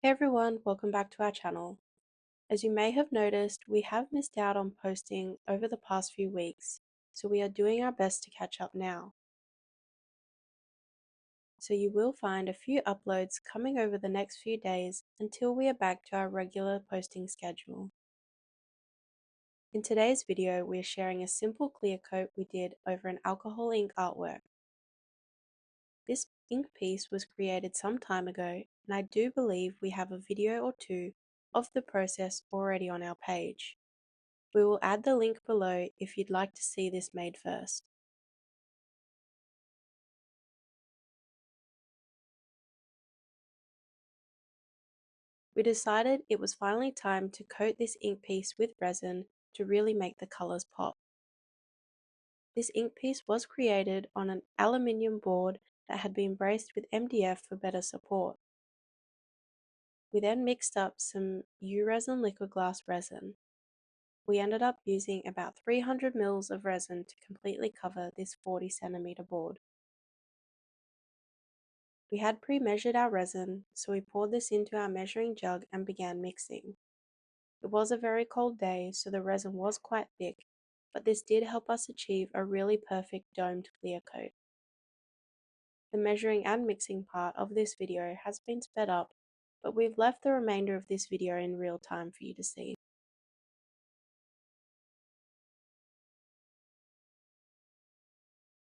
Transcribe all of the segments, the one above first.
Hey everyone, welcome back to our channel. As you may have noticed, we have missed out on posting over the past few weeks, so we are doing our best to catch up now. So you will find a few uploads coming over the next few days until we are back to our regular posting schedule. In today's video, we are sharing a simple clear coat we did over an alcohol ink artwork. This ink piece was created some time ago, and I do believe we have a video or two of the process already on our page. We will add the link below if you'd like to see this made first. We decided it was finally time to coat this ink piece with resin to really make the colours pop. This ink piece was created on an aluminium board that had been braced with MDF for better support. We then mixed up some UResin liquid glass resin. We ended up using about 300 ml of resin to completely cover this 40cm board. We had pre-measured our resin, so we poured this into our measuring jug and began mixing. It was a very cold day, so the resin was quite thick, but this did help us achieve a really perfect domed clear coat. The measuring and mixing part of this video has been sped up, but we've left the remainder of this video in real time for you to see.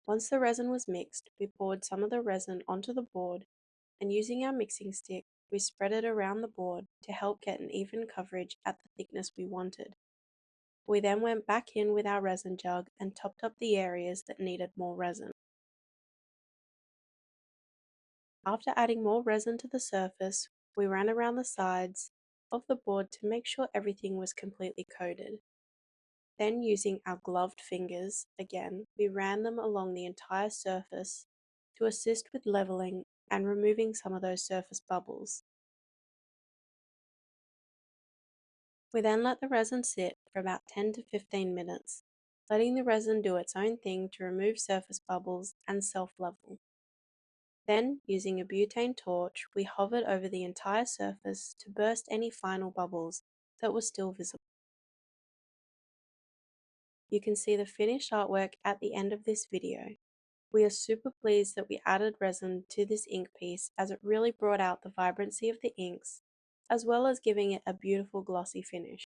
Once the resin was mixed, we poured some of the resin onto the board, and using our mixing stick, we spread it around the board to help get an even coverage at the thickness we wanted. We then went back in with our resin jug and topped up the areas that needed more resin. After adding more resin to the surface, we ran around the sides of the board to make sure everything was completely coated. Then, using our gloved fingers again, we ran them along the entire surface to assist with leveling and removing some of those surface bubbles. We then let the resin sit for about 10 to 15 minutes, letting the resin do its own thing to remove surface bubbles and self-level. Then, using a butane torch, we hovered over the entire surface to burst any final bubbles that were still visible. You can see the finished artwork at the end of this video. We are super pleased that we added resin to this ink piece as it really brought out the vibrancy of the inks, as well as giving it a beautiful glossy finish.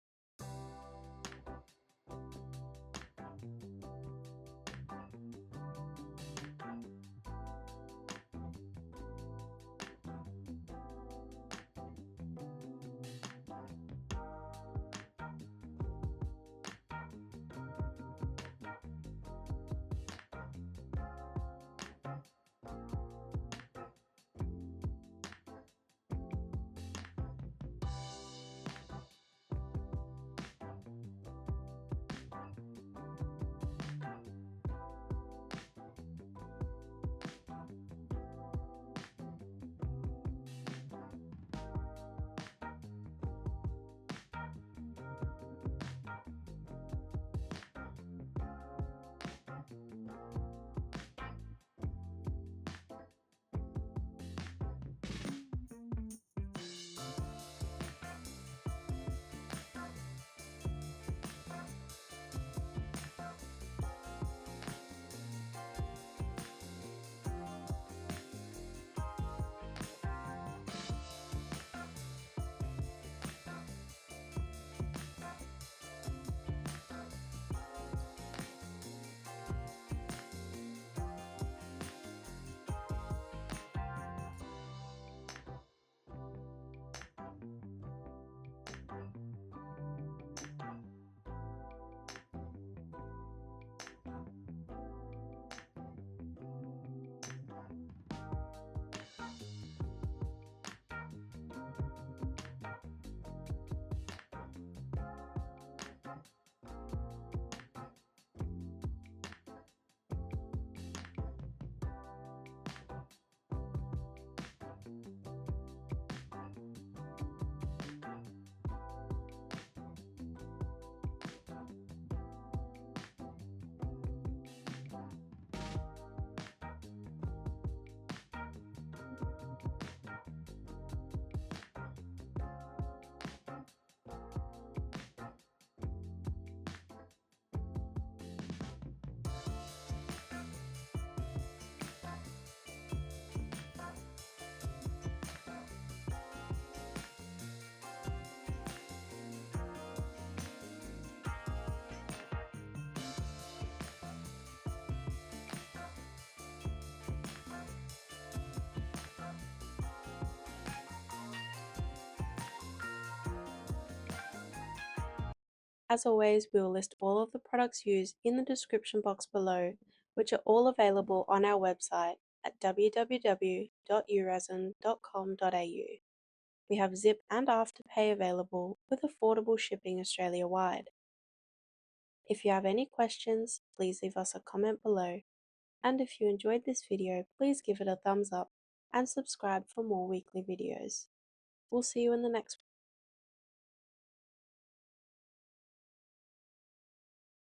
As always, we will list all of the products used in the description box below, which are all available on our website at www.uresin.com.au. We have Zip and Afterpay available with affordable shipping Australia-wide. If you have any questions, please leave us a comment below. And if you enjoyed this video, please give it a thumbs up and subscribe for more weekly videos. We'll see you in the next one.